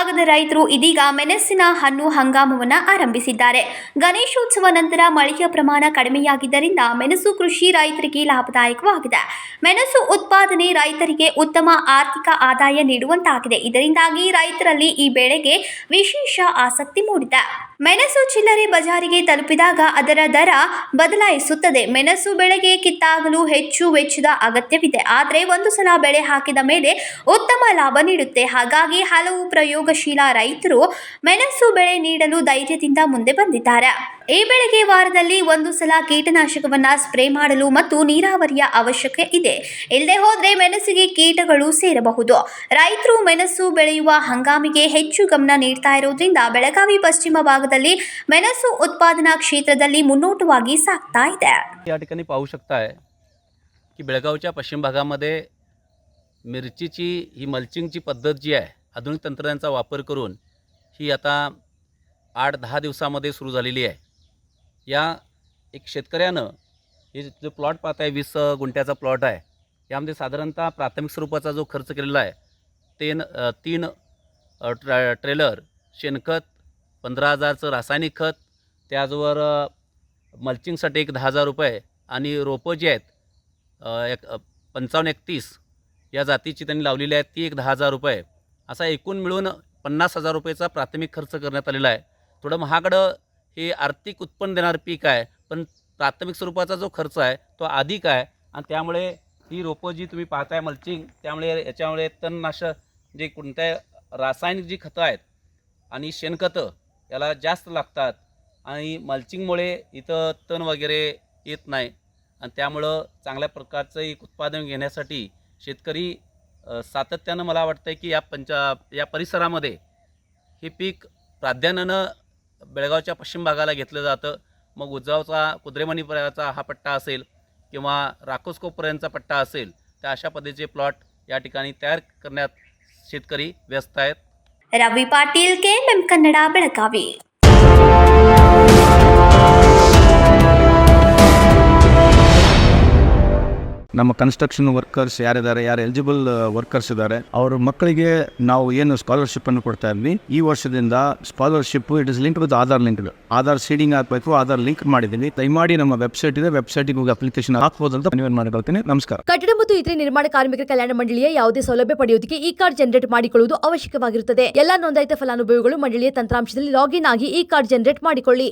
ಭಾಗದ ರೈತರು ಇದೀಗ ಮೆಣಸಿನ ಹಣ್ಣು ಹಂಗಾಮವನ್ನು ಆರಂಭಿಸಿದ್ದಾರೆ. ಗಣೇಶೋತ್ಸವ ನಂತರ ಮಳೆಯ ಪ್ರಮಾಣ ಕಡಿಮೆಯಾಗಿದ್ದರಿಂದ ಮೆಣಸು ಕೃಷಿ ರೈತರಿಗೆ ಲಾಭದಾಯಕವಾಗಿದೆ. ಮೆಣಸು ಉತ್ಪಾದನೆ ರೈತರಿಗೆ ಉತ್ತಮ ಆರ್ಥಿಕ ಆದಾಯ ನೀಡುವಂತಾಗಿದೆ. ಇದರಿಂದಾಗಿ ರೈತರಲ್ಲಿ ಈ ಬೆಳೆಗೆ ವಿಶೇಷ ಆಸಕ್ತಿ ಮೂಡಿದೆ. ಮೆಣಸು ಚಿಲ್ಲರೆ ಬಜಾರಿಗೆ ತಲುಪಿದಾಗ ಅದರ ದರ ಬದಲಾಯಿಸುತ್ತದೆ. ಮೆಣಸು ಬೆಳೆಗೆ ಕಿತ್ತಾಗಲು ಹೆಚ್ಚು ವೆಚ್ಚದ ಅಗತ್ಯವಿದೆ. ಆದರೆ ಒಂದು ಸಲ ಬೆಳೆ ಹಾಕಿದ ಮೇಲೆ ಉತ್ತಮ ಲಾಭ ನೀಡುತ್ತೆ. ಹಾಗಾಗಿ ಹಲವು ಪ್ರಯೋಗಶೀಲ ರೈತರು ಮೆಣಸು ಬೆಳೆ ನೀಡಲು ಧೈರ್ಯದಿಂದ ಮುಂದೆ ಬಂದಿದ್ದಾರೆ. ಈ ಬೆಳೆಗೆ ವಾರದಲ್ಲಿ ಒಂದು ಸಲ ಕೀಟನಾಶಕವನ್ನ ಸ್ಪ್ರೇ ಮಾಡಲು ಮತ್ತು ನೀರಾವರಿಯ ಅವಶ್ಯಕತೆ ಇದೆ. ಇಲ್ಲದೆ ಹೋದ್ರೆ ಮೆಣಸಿಗೆ ಕೀಟಗಳು ಸೇರಬಹುದು. ರೈತರು ಮೆಣಸು ಬೆಳೆಯುವ ಹಂಗಾಮಿಗೆ ಹೆಚ್ಚು ಗಮನ ನೀಡ್ತಾ ಇರೋದ್ರಿಂದ ಬೆಳಗಾವಿ ಪಶ್ಚಿಮ भागाದಲ್ಲಿ ಮೆಣಸು उत्पादना क्षेत्राದಲ್ಲಿ ಮುನ್ನೋಟವಾಗಿ ಸಾಗ್ತಾ ಇದೆ. या ठिकाणी पाहू शकताय की बेळगावच्या पश्चिम भागामध्ये मिरचीची ही मल्चिंगची पद्धत जी आहे आधुनिक तंत्रज्ञानाचा वापर करून ही आता 8-10 दिवसामध्ये सुरू झालेली आहे. या एक शेतकऱ्यानं हे जो प्लॉट पाहताय 20 गुंठ्याचा प्लॉट आहे. यामध्ये साधारणतः प्राथमिक स्वरूपाचा जो खर्च केलेला आहे ते 3 ट्रेलर शेणखत, 15,000चं रासायनिक खत, त्याचबरोबर मल्चिंगसाठी एक 10,000 रुपये आणि रोपं जी आहेत 55-31 या जातीची त्यांनी लावलेली आहेत ती एक 10,000 रुपये. असा एकूण मिळून 50,000 रुपयेचा प्राथमिक खर्च करण्यात आलेला आहे. थोडं महागडं हे आर्थिक उत्पन्न देणारं पीक आहे, पण प्राथमिक स्वरूपाचा जो खर्च आहे तो अधिक आहे आणि त्यामुळे ही रोपं जी तुम्ही पाहताय मल्चिंग त्यामुळे याच्यामुळे तणनाशक जे कोणत्या रासायनिक जी खतं आहेत आणि शेणखतं याला जास्त लागतात आणि मल्चिंगमुळे इथं तण वगैरे येत नाही आणि त्यामुळं चांगल्या प्रकारचं एक उत्पादन घेण्यासाठी शेतकरी सातत्यानं मला वाटतं की या परिसरामध्ये हे पीक प्राधान्यानं बेळगावच्या पश्चिम भागाला घेतलं जातं. मग उजगावचा कुद्रेमणीपर्यंतचा हा पट्टा असेल किंवा राकोस्कोपर्यंतचा पट्टा असेल तर अशा पद्धतीचे प्लॉट या ठिकाणी तयार करण्यात शेतकरी व्यस्त आहेत. रवि पाटील KMM कन्नಡ ಬೆಳಗಾವಿ. ನಮ್ಮ ಕನ್ಸ್ಟ್ರಕ್ಷನ್ ವರ್ಕರ್ಸ್ ಯಾರಿದ್ದಾರೆ, ಯಾರು ಎಲಿಜಿಬಲ್ ವರ್ಕರ್ಸ್ ಇದ್ದಾರೆ, ಅವ್ರ ಮಕ್ಕಳಿಗೆ ನಾವು ಏನು ಸ್ಕಾಲರ್ಶಿಪ್ ಅನ್ನು ಕೊಡ್ತಾ ಇದ್ವಿ. ಈ ವರ್ಷದಿಂದ scholarship it is link with Aadhaar link. Aadhaar seeding ಹಾಕಬೇಕು, ಆಧಾರ್ ಲಿಂಕ್ ಮಾಡಿದ್ದೀನಿ. ದಯಮಾಡಿ ನಮ್ಮ ವೆಬ್ಸೈಟ್ ಇದೆ, ವೆಬ್ಸೈಟ್ಗೆ ಹೋಗಿ ಅಪ್ಲಿಕೇಶನ್ ಹಾಕ್ಬೋದು ಅಂತ ಮನವಿ ಮಾಡಿಕೊಳ್ತೀನಿ. ನಮಸ್ಕಾರ. ಕಟ್ಟಡ ಮತ್ತು ಇತರೆ ನಿರ್ಮಾಣ ಕಾರ್ಮಿಕರ ಕಲ್ಯಾಣ ಮಂಡಳಿಯ ಯಾವುದೇ ಸೌಲಭ್ಯ ಪಡೆಯುವುದಕ್ಕೆ ಈ ಕಾರ್ಡ್ ಜನರೇಟ್ ಮಾಡಿಕೊಳ್ಳುವುದು ಅವಶ್ಯಕವಾಗಿರುತ್ತದೆ. ಎಲ್ಲಾ ನೋಂದಾಯಿತ ಫಲಾನುಭವಿಗಳು ಮಂಡಳಿಯ ತಂತ್ರಾಂಶದಲ್ಲಿ ಲಾಗಿನ್ ಆಗಿ ಈ ಕಾರ್ಡ್ ಜನರೇಟ್ ಮಾಡಿಕೊಳ್ಳಿ.